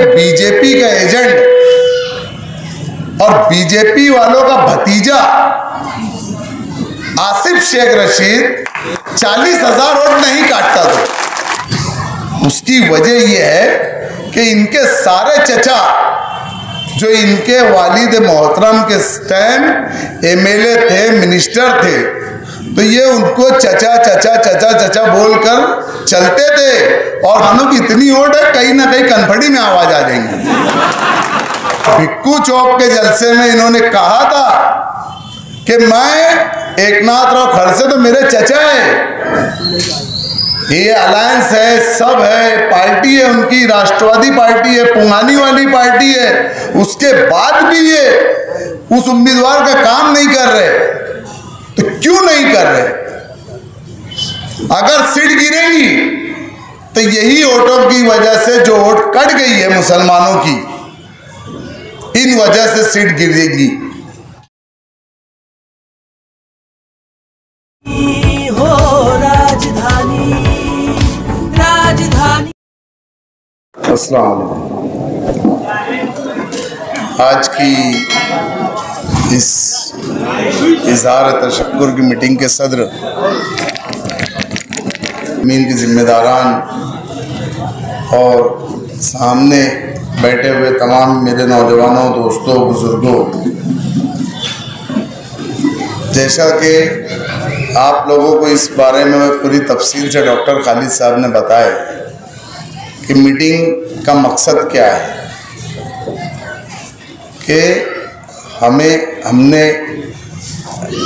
BJP का agent और BJP वालों का भतीजा आसिफ शेख रशीद 40,000 वोट नहीं काटता था। उसकी वजह यह है कि इनके सारे चचा जो इनके वालिद मोहतरम के टाइम एमएलए थे, मिनिस्टर थे, तो ये उनको चचा चचा चचा चचा बोलकर चलते थे। और मानो की इतनी वोट है, कहीं ना कहीं कनफड़ी में आवाज आ जाएंगी। भिक्कू चौक के जलसे में इन्होंने कहा था कि मैं एकनाथ राव खड़से तो मेरे चचा है, ये अलायंस है, सब है, पार्टी है उनकी, राष्ट्रवादी पार्टी है, पुंगानी वाली पार्टी है, उसके बाद भी ये उस उम्मीदवार का काम नहीं कर रहे। तो क्यों नहीं कर रहे? अगर सीट गिरेगी तो यही वोटों की वजह से जो वोट कट गई है मुसलमानों की, इन वजह से सीट गिरेगी। अस्सलाम वालेकुम। आज की इस इज़हार तशक्कुर की मीटिंग के सदर, मीन के जिम्मेदारान और सामने बैठे हुए तमाम मेरे नौजवानों, दोस्तों, बुजुर्गों, जैसा कि आप लोगों को इस बारे में पूरी तफसील से डॉक्टर खालिद साहब ने बताया कि मीटिंग का मकसद क्या है, कि हमने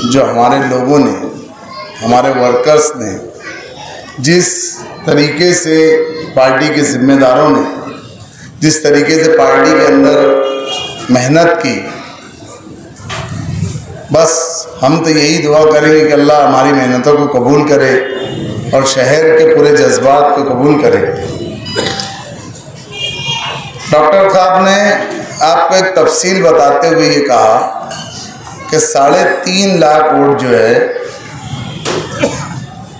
जो हमारे लोगों ने, हमारे वर्कर्स ने जिस तरीके से, पार्टी के जिम्मेदारों ने जिस तरीके से पार्टी के अंदर मेहनत की, बस हम तो यही दुआ करेंगे कि अल्लाह हमारी मेहनतों को कबूल करे और शहर के पूरे जज्बात को कबूल करे। डॉक्टर साहब ने आपको एक तफसील बताते हुए ये कहा कि 3.5 लाख वोट जो है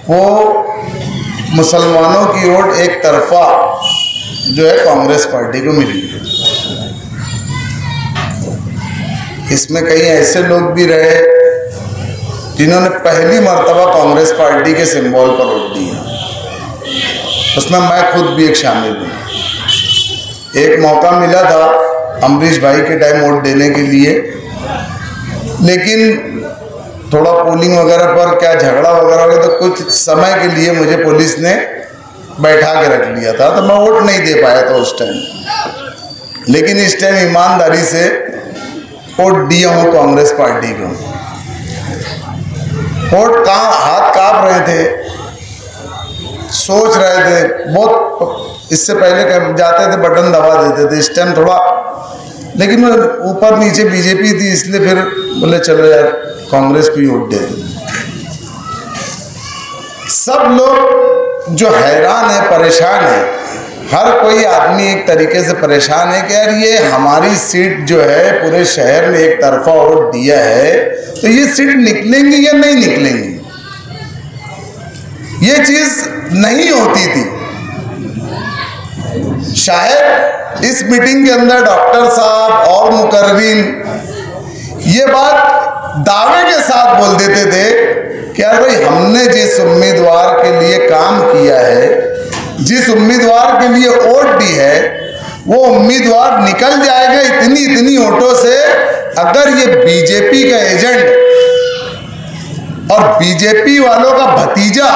वो मुसलमानों की वोट एक तरफा जो है कांग्रेस पार्टी को मिली है। इसमें कई ऐसे लोग भी रहे जिन्होंने पहली मर्तबा कांग्रेस पार्टी के सिंबल पर वोट दिया, उसमें मैं खुद भी एक शामिल हूँ। एक मौका मिला था अमरीश भाई के टाइम वोट देने के लिए, लेकिन थोड़ा पोलिंग वगैरह पर क्या झगड़ा वगैरह हो गया, तो कुछ समय के लिए मुझे पुलिस ने बैठा के रख लिया था, तो मैं वोट नहीं दे पाया था उस टाइम। लेकिन इस टाइम ईमानदारी से वोट दिया हूँ कांग्रेस पार्टी को। वोट हाथ कांप रहे थे, सोच रहे थे, बहुत इससे पहले जाते थे बटन दबा देते थे, इस टाइम थोड़ा, लेकिन ऊपर नीचे बीजेपी थी इसलिए फिर बोले चलो यार कांग्रेस भी वोट दे। सब लोग जो हैरान है, परेशान है, हर कोई आदमी एक तरीके से परेशान है कि यार ये हमारी सीट जो है पूरे शहर ने एक तरफा वोट दिया है, तो ये सीट निकलेंगी या नहीं निकलेंगी? ये चीज नहीं होती थी। शायद इस मीटिंग के अंदर डॉक्टर साहब और मुकर्रीन ये बात दावे के साथ बोल देते थे कि यार भाई हमने जिस उम्मीदवार के लिए काम किया है, जिस उम्मीदवार के लिए वोट दी है, वो उम्मीदवार निकल जाएगा इतनी वोटों से। अगर ये बीजेपी का एजेंट और बीजेपी वालों का भतीजा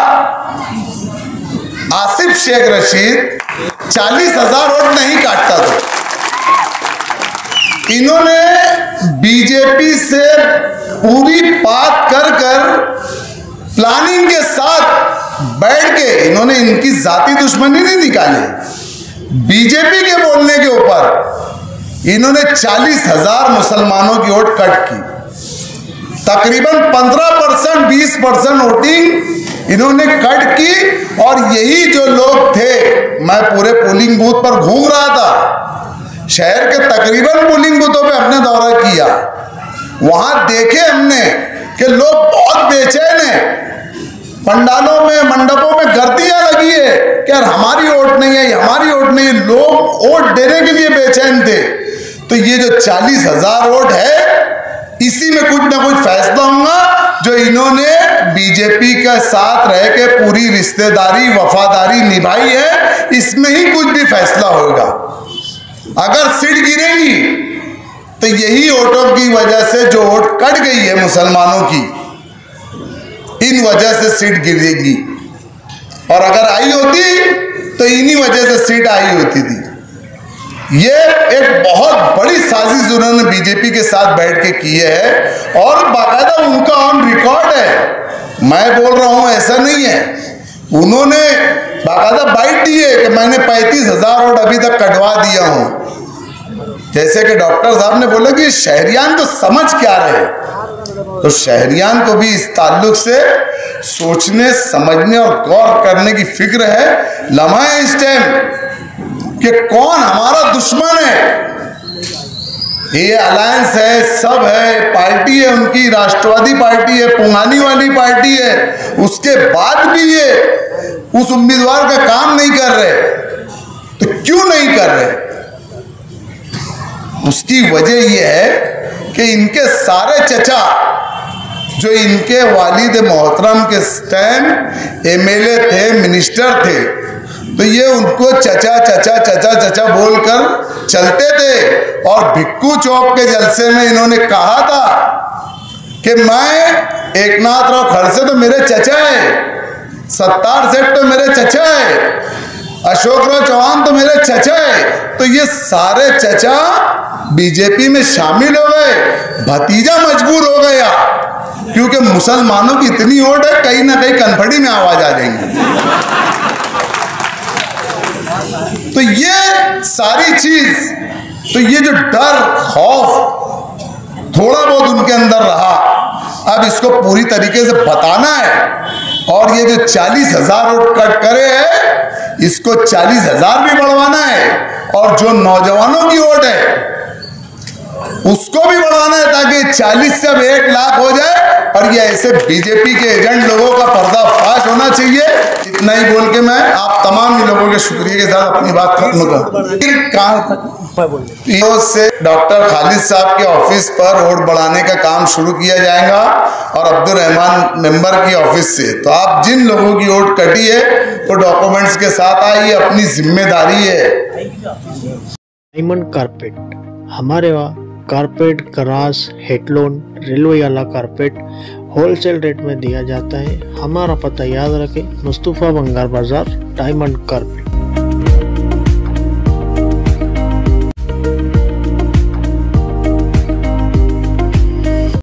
आसिफ शेख रशीद 40,000 वोट नहीं काटता था। इन्होंने बीजेपी से पूरी बात कर प्लानिंग के साथ बैठ के इन्होंने इनकी जाती दुश्मनी नहीं निकाली, बीजेपी के बोलने के ऊपर इन्होंने 40,000 मुसलमानों की वोट कट की। तकरीबन 15% 20% वोटिंग इन्होंने कट की। और यही जो लोग थे, मैं पूरे पोलिंग बूथ पर घूम रहा था, शहर के तकरीबन पोलिंग बूथों पे हमने दौरा किया, वहां देखे हमने कि लोग बहुत बेचैन हैं, पंडालों में, मंडपों में गर्दियां लगी है कि यार हमारी वोट नहीं है, हमारी वोट नहीं है। लोग वोट देने के लिए बेचैन थे। तो ये जो 40,000 वोट है, इसी में कुछ ना कुछ फैसला होगा। जो इन्होंने बीजेपी के साथ रह के पूरी रिश्तेदारी वफादारी निभाई है, इसमें ही कुछ भी फैसला होगा। अगर सीट गिरेगी तो यही वोटों की वजह से जो वोट कट गई है मुसलमानों की, इन वजह से सीट गिरेगी। और अगर आई होती तो इन्हीं वजह से सीट आई होती थी। ये एक बहुत बड़ी साजिश उन्होंने बीजेपी के साथ बैठ के की है और बाकायदा उनका ऑन रिकॉर्ड है। मैं बोल रहा हूं, ऐसा नहीं है। उन्होंने बाकायदा बाइट दी है कि मैंने 35,000 वोट अभी तक कटवा दिया हूं। जैसे कि डॉक्टर साहब ने बोला कि शहरियान तो समझ क्या रहे, तो शहरियान को भी इस ताल्लुक से सोचने समझने और गौर करने की फिक्र है। लम्हा है इस टाइम कि कौन हमारा दुश्मन है। ये अलायंस है, सब है, पार्टी है उनकी, राष्ट्रवादी पार्टी है, पुंगानी वाली पार्टी है। उसके बाद भी ये उस उम्मीदवार का काम नहीं कर रहे। तो क्यों नहीं कर रहे? उसकी वजह यह है कि इनके सारे चचा जो इनके वालिद मोहतरम के टाइम एमएलए थे, मिनिस्टर थे, तो ये उनको चचा चचा चचा चचा बोलकर चलते थे। और भिक्कू चौक के जलसे में इन्होंने कहा था कि मैं एकनाथराव खड़से तो मेरे चचा है, सत्तार सेठ तो मेरे चचा है, अशोकराव चौहान तो मेरे चचा है। तो ये सारे चचा बीजेपी में शामिल हो गए, भतीजा मजबूर हो गया, क्योंकि मुसलमानों की इतनी वोट है, कहीं ना कहीं कनफड़ी में आवाज आ जाएंगी। तो ये सारी चीज, तो ये जो डर खौफ थोड़ा बहुत उनके अंदर रहा, अब इसको पूरी तरीके से बताना है। और ये जो 40,000 वोट कट करे है, इसको 40,000 भी बढ़वाना है। और जो नौजवानों की वोट है उसको भी बढ़ाना है, ताकि 40 से अब 1 लाख हो जाए। और ये ऐसे बीजेपी के एजेंट लोगों का पर्दाफाश होना चाहिए। इतना ही बोल के मैं आप तमाम ही लोगों के शुक्रिया के साथ अपनी बात खत्म कर से डॉक्टर खालिद साहब के ऑफिस पर वोट बढ़ाने का काम शुरू किया जाएगा और अब्दुल रहमान मेंबर की ऑफिस से। तो आप जिन लोगों की वोट कटी है वो डॉक्यूमेंट्स के साथ आइए, अपनी जिम्मेदारी है। डायमंड कारपेट, हमारे वहाँ कारपेट, ग्रास, हेडलोन, रेलवे वाला कारपेट होलसेल रेट में दिया जाता है। हमारा पता याद रखें, मुस्तफ़ा बंगार बाजार, डायमंड कारपेट।